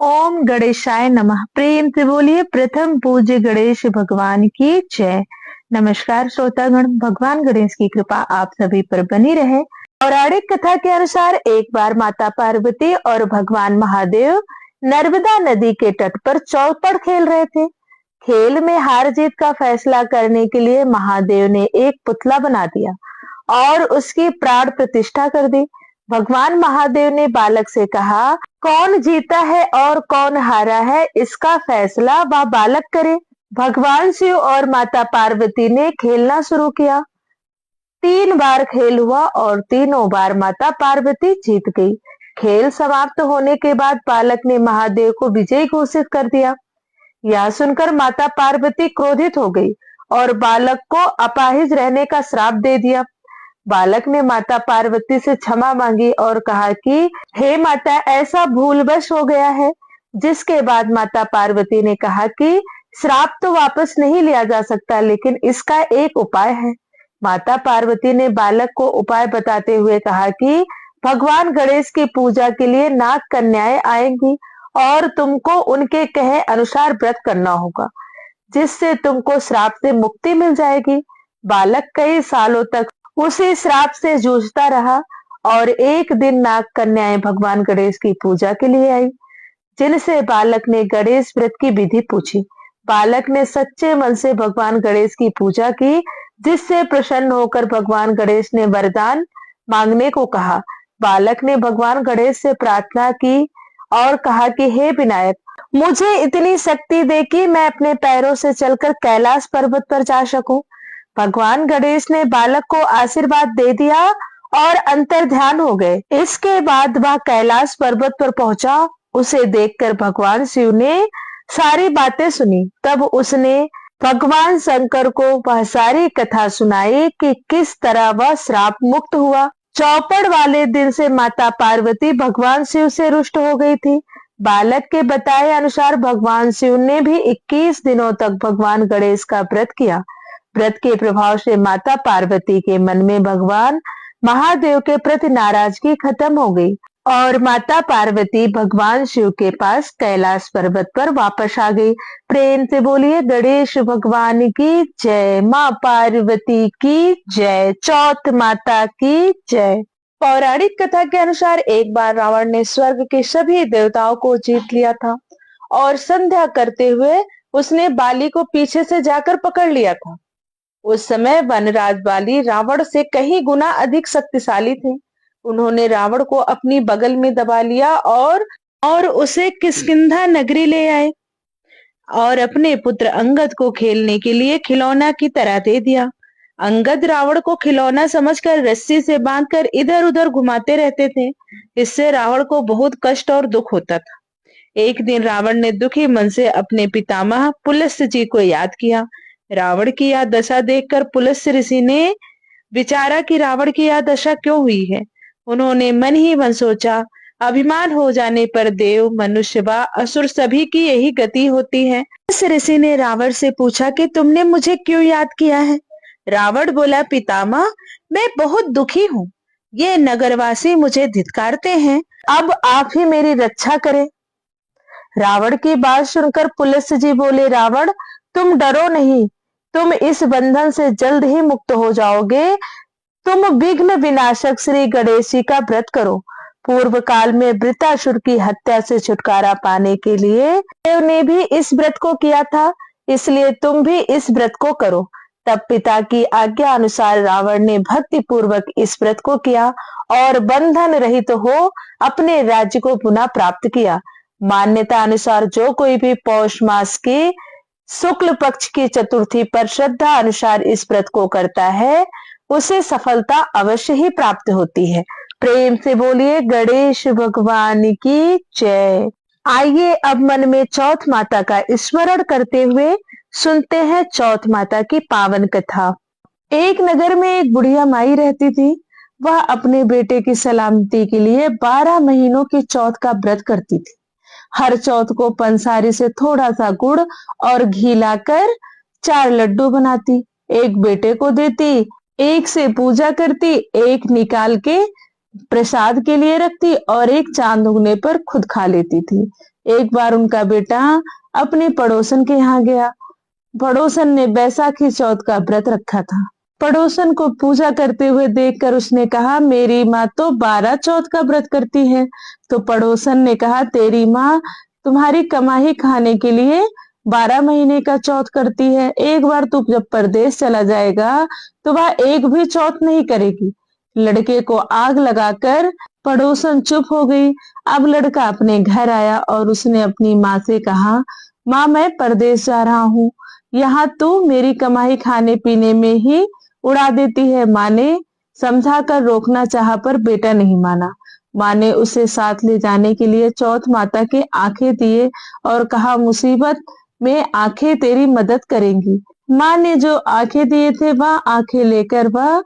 ओम गणेशाय नमः। प्रेम से बोलिए प्रथम पूज्य गणेश भगवान की जय। नमस्कार श्रोतागण, भगवान गणेश की कृपा आप सभी पर बनी रहे। पौराणिक कथा के अनुसार एक बार माता पार्वती और भगवान महादेव नर्मदा नदी के तट पर चौपड़ खेल रहे थे। खेल में हार जीत का फैसला करने के लिए महादेव ने एक पुतला बना दिया और उसकी प्राण प्रतिष्ठा कर दी। भगवान महादेव ने बालक से कहा, कौन जीता है और कौन हारा है इसका फैसला वह बालक करे। भगवान शिव और माता पार्वती ने खेलना शुरू किया। 3 बार खेल हुआ और तीनों बार माता पार्वती जीत गई। खेल समाप्त होने के बाद बालक ने महादेव को विजयी घोषित कर दिया। यह सुनकर माता पार्वती क्रोधित हो गई और बालक को अपाहिज रहने का श्राप दे दिया। बालक ने माता पार्वती से क्षमा मांगी और कहा कि हे माता, ऐसा भूलवश हो गया है। जिसके बाद माता पार्वती ने कहा कि श्राप तो वापस नहीं लिया जा सकता, लेकिन इसका एक उपाय है। माता पार्वती ने बालक को उपाय बताते हुए कहा कि भगवान गणेश की पूजा के लिए नाग कन्याएं आएंगी और तुमको उनके कहे अनुसार व्रत करना होगा, जिससे तुमको श्राप से मुक्ति मिल जाएगी। बालक कई सालों तक उसी श्राप से जूझता रहा और एक दिन नाग कन्याएं भगवान गणेश की पूजा के लिए आई, जिनसे बालक ने गणेश व्रत की विधि पूछी। बालक ने सच्चे मन से भगवान गणेश की पूजा की, जिससे प्रसन्न होकर भगवान गणेश ने वरदान मांगने को कहा। बालक ने भगवान गणेश से प्रार्थना की और कहा कि हे विनायक, मुझे इतनी शक्ति दे कि मैं अपने पैरों से चलकर कैलाश पर्वत पर जा सकूं। भगवान गणेश ने बालक को आशीर्वाद दे दिया और अंतर ध्यान हो गए। इसके बाद वह कैलाश पर्वत पर पहुंचा। उसे देखकर भगवान शिव ने सारी बातें सुनी। तब उसने भगवान शंकर को वह सारी कथा सुनाई कि किस तरह वह श्राप मुक्त हुआ। चौपड़ वाले दिन से माता पार्वती भगवान शिव से रुष्ट हो गई थी। बालक के बताए अनुसार भगवान शिव ने भी 21 दिनों तक भगवान गणेश का व्रत किया। व्रत के प्रभाव से माता पार्वती के मन में भगवान महादेव के प्रति नाराजगी खत्म हो गई और माता पार्वती भगवान शिव के पास कैलाश पर्वत पर वापस आ गई। प्रेम से बोलिए गणेश भगवान की जय, माँ पार्वती की जय, चौथ माता की जय। पौराणिक कथा के अनुसार एक बार रावण ने स्वर्ग के सभी देवताओं को जीत लिया था और संध्या करते हुए उसने बाली को पीछे से जाकर पकड़ लिया था। उस समय वनराज बाली रावण से कहीं गुना अधिक शक्तिशाली थे। उन्होंने रावण को अपनी बगल में दबा लिया और उसे किष्किंधा नगरी ले आए और अपने पुत्र अंगद को खेलने के लिए खिलौना की तरह दे दिया। अंगद रावण को खिलौना समझकर रस्सी से बांधकर इधर उधर घुमाते रहते थे। इससे रावण को बहुत कष्ट और दुख होता था। एक दिन रावण ने दुखी मन से अपने पितामह पुलस्त्य जी को याद किया। रावण की यह दशा देखकर पुलस्त्य ऋषि ने विचारा कि रावण की यह दशा क्यों हुई है। उन्होंने मन ही मन सोचा, अभिमान हो जाने पर देव, मनुष्य व असुर सभी की यही गति होती है। उस ऋषि ने रावण से पूछा कि तुमने मुझे क्यों याद किया है। रावण बोला, पितामह, मैं बहुत दुखी हूँ। ये नगरवासी मुझे धिक्कारते हैं। अब आप ही मेरी रक्षा करें। रावण की बात सुनकर पुलस्त्य जी बोले, रावण, तुम डरो नहीं, तुम इस बंधन से जल्द ही मुक्त हो जाओगे। तुम विघ्न विनाशक श्री गणेश जी का व्रत करो। पूर्व काल में वृत्रासुर की हत्या से छुटकारा पाने के लिए देव ने भी इस व्रत को किया था, इसलिए तुम भी इस व्रत को करो। तब पिता की आज्ञा अनुसार रावण ने भक्ति पूर्वक इस व्रत को किया और बंधन रहित हो अपने राज्य को पुनः प्राप्त किया। मान्यता अनुसार जो कोई भी पौष मास की शुक्ल पक्ष की चतुर्थी पर श्रद्धा अनुसार इस व्रत को करता है, उसे सफलता अवश्य ही प्राप्त होती है। प्रेम से बोलिए गणेश भगवान की जय। आइए अब मन में चौथ माता का स्मरण करते हुए सुनते हैं चौथ माता की पावन कथा। एक नगर में एक बुढ़िया माई रहती थी। वह अपने बेटे की सलामती के लिए 12 महीनों की चौथ का व्रत करती थी। हर चौथ को पंसारी से थोड़ा सा गुड़ और घी लाकर 4 लड्डू बनाती, एक बेटे को देती, एक से पूजा करती, एक निकाल के प्रसाद के लिए रखती और एक चांद उगने पर खुद खा लेती थी। एक बार उनका बेटा अपने पड़ोसन के यहाँ गया। पड़ोसन ने बैसाखी चौथ का व्रत रखा था। पड़ोसन को पूजा करते हुए देखकर उसने कहा, मेरी माँ तो 12 चौथ का व्रत करती है। तो पड़ोसन ने कहा, तेरी माँ तुम्हारी कमाई खाने के लिए 12 महीने का चौथ करती है। एक बार तू जब परदेश चला जाएगा तो वह एक भी चौथ नहीं करेगी। लड़के को आग लगाकर पड़ोसन चुप हो गई। अब लड़का अपने घर आया और उसने अपनी माँ से कहा, माँ मैं परदेश जा रहा हूँ, यहाँ तू मेरी कमाई खाने पीने में ही उड़ा देती है। माँ ने समझा कर रोकना चाहा पर बेटा नहीं माना। माँ ने उसे साथ ले जाने के लिए चौथ माता के आंखें दिए और कहा, मुसीबत में आंखें तेरी मदद करेंगी। माँ ने जो आंखें दिए थे वह आंखें लेकर वह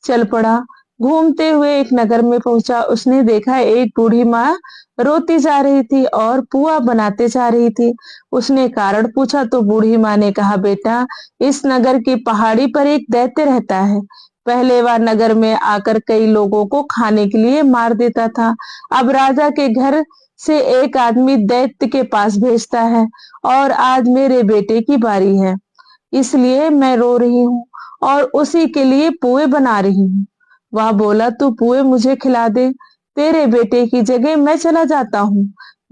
चल पड़ा। घूमते हुए एक नगर में पहुंचा। उसने देखा एक बूढ़ी माँ रोती जा रही थी और पुआ बनाते जा रही थी। उसने कारण पूछा तो बूढ़ी माँ ने कहा, बेटा इस नगर की पहाड़ी पर एक दैत्य रहता है। पहले वह नगर में आकर कई लोगों को खाने के लिए मार देता था। अब राजा के घर से एक आदमी दैत्य के पास भेजता है और आज मेरे बेटे की बारी है, इसलिए मैं रो रही हूँ और उसी के लिए पुए बना रही हूँ। वह बोला, तू पुए मुझे खिला दे, तेरे बेटे की जगह मैं चला जाता हूँ।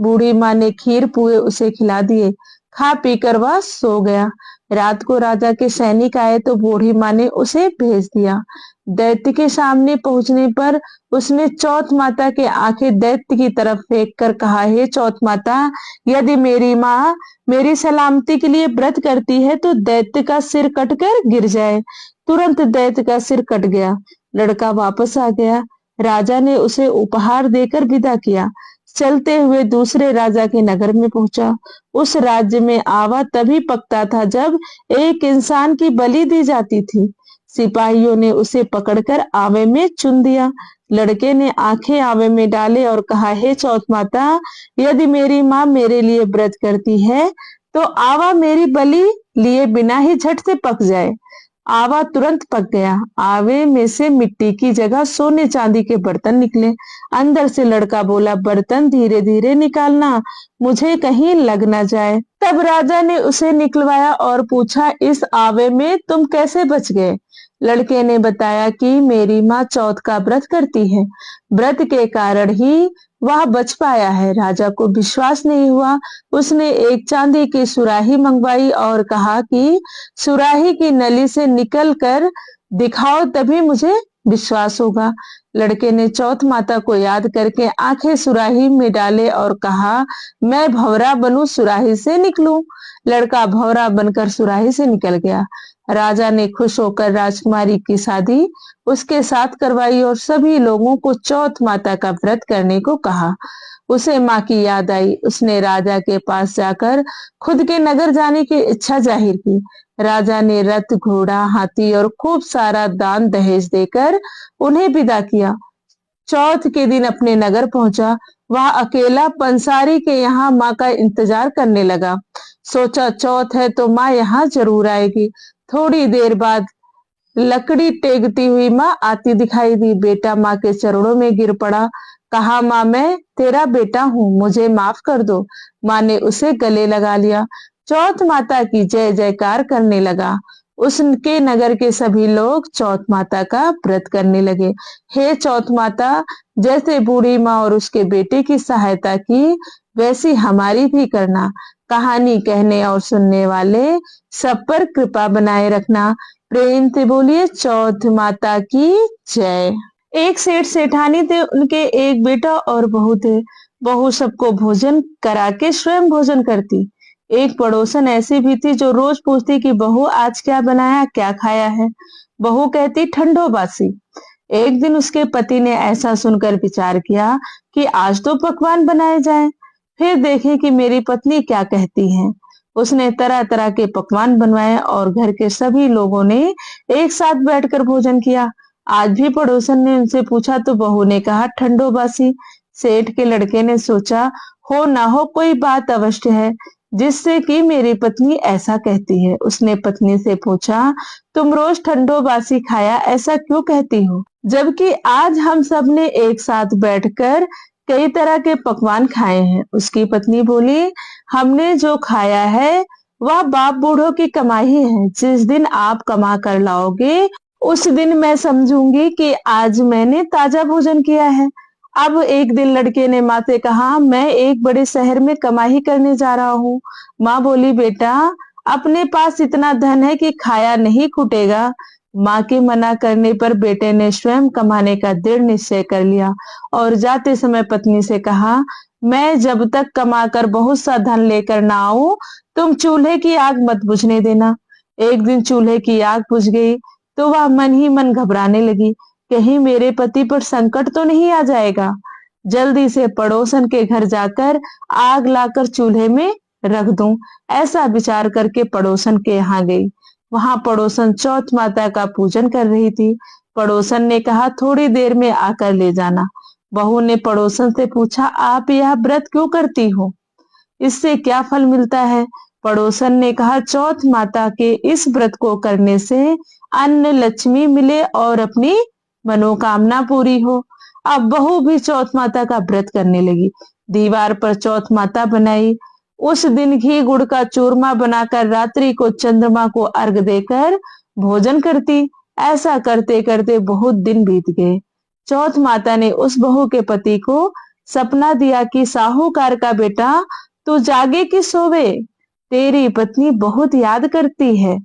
बूढ़ी माँ ने खीर पुए उसे खिला दिए। खा पीकर वह सो गया। रात को राजा के सैनिक आए तो बूढ़ी माँ ने उसे भेज दिया। दैत्य के सामने पहुंचने पर उसने चौथ माता के आंखें दैत्य की तरफ फेंक कर कहा, हे चौथ माता, यदि मेरी माँ मेरी सलामती के लिए व्रत करती है तो दैत्य का सिर कटकर गिर जाए। तुरंत दैत्य का सिर कट गया। लड़का वापस आ गया। राजा ने उसे उपहार देकर विदा किया। चलते हुए दूसरे राजा के नगर में पहुंचा। उस राज्य में आवा तभी पकता था जब एक इंसान की बलि दी जाती थी। सिपाहियों ने उसे पकड़कर आवे में चुन दिया। लड़के ने आंखें आवे में डाले और कहा, हे चौथ माता, यदि मेरी माँ मेरे लिए व्रत करती है तो आवा मेरी बलि लिए बिना ही झट से पक जाए। आवा तुरंत पक गया। आवे में से मिट्टी की जगह सोने चांदी के बर्तन निकले। अंदर से लड़का बोला, बर्तन धीरे धीरे निकालना, मुझे कहीं लग ना जाए। तब राजा ने उसे निकलवाया और पूछा, इस आवे में तुम कैसे बच गए? लड़के ने बताया कि मेरी माँ चौथ का व्रत करती है, व्रत के कारण ही वह बच पाया है। राजा को विश्वास नहीं हुआ। उसने एक चांदी की सुराही मंगवाई और कहा कि सुराही की नली से निकल कर दिखाओ तभी मुझे विश्वास होगा। लड़के ने चौथ माता को याद करके आंखें सुराही में डाले और कहा, मैं भंवरा बनूं सुराही से निकलूं। लड़का भंवरा बनकर सुराही से निकल गया। राजा ने खुश होकर राजकुमारी की शादी उसके साथ करवाई और सभी लोगों को चौथ माता का व्रत करने को कहा। उसे माँ की याद आई। उसने राजा के पास जाकर खुद के नगर जाने की इच्छा जाहिर की। राजा ने रथ, घोड़ा, हाथी और खूब सारा दान दहेज देकर उन्हें विदा किया। चौथ के दिन अपने नगर पहुंचा। वह अकेला पंसारी के यहाँ माँ का इंतजार करने लगा। सोचा चौथ है तो माँ यहाँ जरूर आएगी। थोड़ी देर बाद लकड़ी टेकती हुई माँ आती दिखाई दी। बेटा माँ के चरणों में गिर पड़ा। कहा, माँ मैं तेरा बेटा हूँ, मुझे माफ कर दो। माँ ने उसे गले लगा लिया। चौथ माता की जय जयकार करने लगा। उसके नगर के सभी लोग चौथ माता का व्रत करने लगे। हे चौथ माता, जैसे बूढ़ी माँ और उसके बेटे की सहायता की वैसी हमारी भी करना। कहानी कहने और सुनने वाले सब पर कृपा बनाए रखना। प्रेम से बोलिए चौथ माता की जय। एक सेठ सेठानी थे, उनके एक बेटा और बहू थे। बहू सबको भोजन करा के स्वयं भोजन करती। एक पड़ोसन ऐसी भी थी जो रोज पूछती कि बहू आज क्या बनाया, क्या खाया है। बहू कहती ठंडो बासी। एक दिन उसके पति ने ऐसा सुनकर विचार किया कि आज तो पकवान बनाए जाएं, फिर देखें कि मेरी पत्नी क्या कहती है। उसने तरह तरह के पकवान बनवाए और घर के सभी लोगों ने एक साथ बैठकर भोजन किया। आज भी पड़ोसन ने उनसे पूछा तो बहू ने कहा ठंडो बासी। सेठ के लड़के ने सोचा, हो ना हो कोई बात अवश्य है जिससे कि मेरी पत्नी ऐसा कहती है। उसने पत्नी से पूछा, तुम रोज ठंडो बासी खाया ऐसा क्यों कहती हो, जबकि आज हम सब ने एक साथ बैठकर कई तरह के पकवान खाए हैं। उसकी पत्नी बोली, हमने जो खाया है वह बाप बूढ़ों की कमाई है। जिस दिन आप कमा कर लाओगे उस दिन मैं समझूंगी कि आज मैंने ताजा भोजन किया है। अब एक दिन लड़के ने माँ से कहा, मैं एक बड़े शहर में कमाई करने जा रहा हूँ। माँ बोली, बेटा अपने पास इतना धन है कि खाया नहीं खुटेगा। माँ के मना करने पर बेटे ने स्वयं कमाने का दृढ़ निश्चय कर लिया और जाते समय पत्नी से कहा, मैं जब तक कमाकर बहुत सा धन लेकर ना आऊं तुम चूल्हे की आग मत बुझने देना। एक दिन चूल्हे की आग बुझ गई तो वह मन ही मन घबराने लगी, कहीं मेरे पति पर संकट तो नहीं आ जाएगा। जल्दी से पड़ोसन के घर जाकर आग लाकर चूल्हे में रख दूं, ऐसा विचार करके पड़ोसन के यहाँ गई। वहां पड़ोसन चौथ माता का पूजन कर रही थी। पड़ोसन ने कहा, थोड़ी देर में आकर ले जाना। बहू ने पड़ोसन से पूछा, आप यह व्रत क्यों करती हो, इससे क्या फल मिलता है? पड़ोसन ने कहा, चौथ माता के इस व्रत को करने से अन्न लक्ष्मी मिले और अपनी मनोकामना पूरी हो। अब बहू भी चौथ माता का व्रत करने लगी। दीवार पर चौथ माता बनाई। उस दिन घी गुड़ का चूरमा बनाकर रात्रि को चंद्रमा को अर्घ देकर भोजन करती। ऐसा करते करते बहुत दिन बीत गए। चौथ माता ने उस बहू के पति को सपना दिया कि साहूकार का बेटा तू जागे कि सोवे, तेरी पत्नी बहुत याद करती है,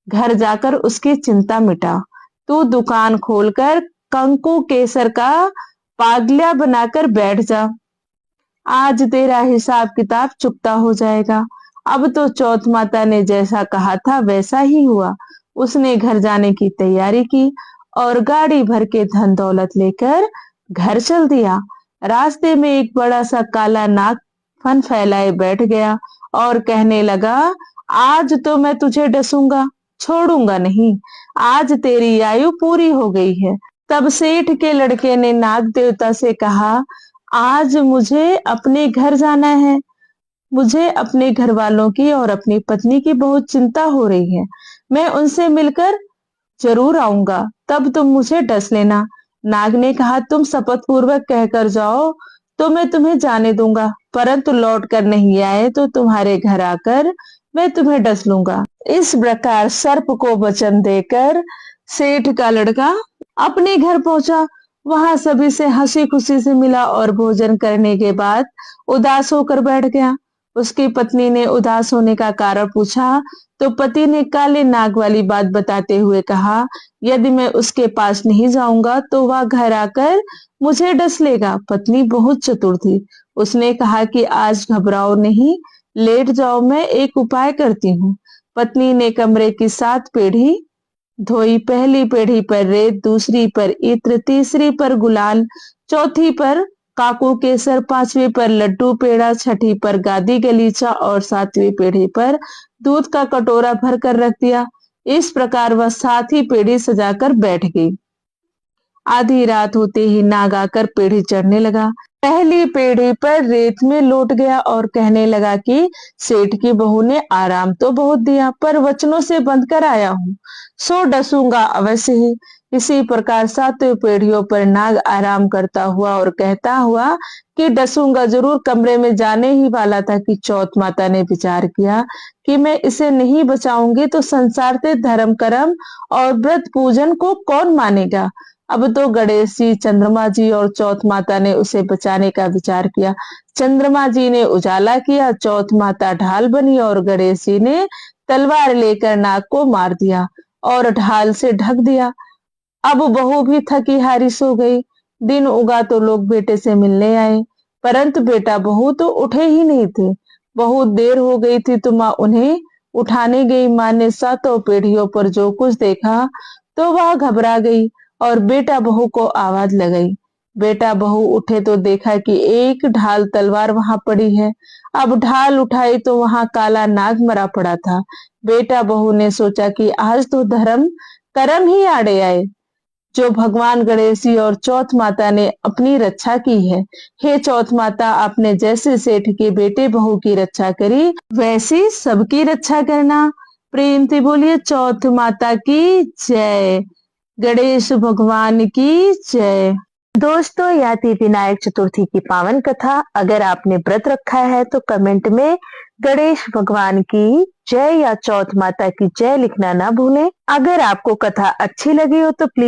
घर जाकर उसकी चिंता मिटा। तू दुकान खोलकर कंकु केसर का पागलिया बनाकर बैठ जा, आज तेरा हिसाब किताब चुकता हो जाएगा। अब तो चौथ माता ने जैसा कहा था वैसा ही हुआ। उसने घर जाने की तैयारी की और गाड़ी भर के धन दौलत लेकर घर चल दिया। रास्ते में एक बड़ा सा काला नाग फन फैलाए बैठ गया और कहने लगा, आज तो मैं तुझे डसूंगा, छोड़ूंगा नहीं, आज तेरी आयु पूरी हो गई है। तब सेठ के लड़के ने नाग देवता से कहा, आज मुझे अपने घर जाना है, मुझे अपने घर वालों की और अपनी पत्नी की बहुत चिंता हो रही है। मैं उनसे मिलकर जरूर आऊंगा, तब तुम मुझे डस लेना। नाग ने कहा, तुम शपथ पूर्वक कहकर जाओ तो मैं तुम्हें जाने दूंगा, परंतु लौट कर नहीं आए तो तुम्हारे घर आकर मैं तुम्हें डस लूंगा। इस प्रकार सर्प को वचन देकर सेठ का लड़का अपने घर पहुंचा। वहां सभी से हंसी खुशी से मिला और भोजन करने के बाद उदास होकर बैठ गया। उसकी पत्नी ने उदास होने का कारण पूछा तो पति ने काले नाग वाली बात बताते हुए कहा, यदि मैं उसके पास नहीं जाऊंगा तो वह घर आकर मुझे डस लेगा। पत्नी बहुत चतुर थी। उसने कहा कि आज घबराओ नहीं, लेट जाओ, मैं एक उपाय करती हूँ। पत्नी ने कमरे की 7 पीढ़ी धोई। पहली पीढ़ी पर रेत, दूसरी पर इत्र, तीसरी पर गुलाल, चौथी पर काकू केसर, 5वीं पर लड्डू पेड़ा, 6ठी पर गादी गलीचा और 7वीं पीढ़ी पर दूध का कटोरा भर कर रख दिया। इस प्रकार वह 7 ही पीढ़ी सजाकर बैठ गई। आधी रात होते ही नाग आकर पीढ़ी चढ़ने लगा। पहली पीढ़ी पर रेत में लौट गया और कहने लगा कि सेठ की बहू ने आराम तो बहुत दिया पर वचनों से बंध कर आया हूँ, सो डसूंगा अवश्य ही। इसी प्रकार 7 पीढ़ियों पर नाग आराम करता हुआ और कहता हुआ कि डसूंगा जरूर कमरे में जाने ही वाला था कि चौथ माता ने विचार किया कि मैं इसे नहीं बचाऊंगी तो संसार से धर्म कर्म और व्रत पूजन को कौन मानेगा। अब तो गणेश जी, चंद्रमा जी और चौथ माता ने उसे बचाने का विचार किया। चंद्रमा जी ने उजाला किया, चौथ माता ढाल बनी और गणेश जी ने तलवार लेकर नाग को मार दिया और ढाल से ढक दिया। अब बहू भी थकी हारी सो गई। दिन उगा तो लोग बेटे से मिलने आए, परंतु बेटा बहू तो उठे ही नहीं थे। बहुत देर हो गई थी तो माँ उन्हें उठाने गई। माँ ने 7 पीढ़ियों पर जो कुछ देखा तो वह घबरा गई और बेटा बहू को आवाज लगाई। बेटा बहू उठे तो देखा कि एक ढाल तलवार वहां पड़ी है। अब ढाल उठाई तो वहां काला नाग मरा पड़ा था। बेटा बहू ने सोचा कि आज तो धर्म कर्म ही आड़े आए, जो भगवान गणेश जी और चौथ माता ने अपनी रक्षा की है। हे चौथ माता, आपने जैसे सेठ के बेटे बहू की रक्षा करी वैसी सबकी रक्षा करना। प्रेम से बोलिए चौथ माता की जय, गणेश भगवान की जय। दोस्तों, यह थी विनायक चतुर्थी की पावन कथा। अगर आपने व्रत रखा है तो कमेंट में गणेश भगवान की जय या चौथ माता की जय लिखना ना भूलें। अगर आपको कथा अच्छी लगी हो तो प्लीज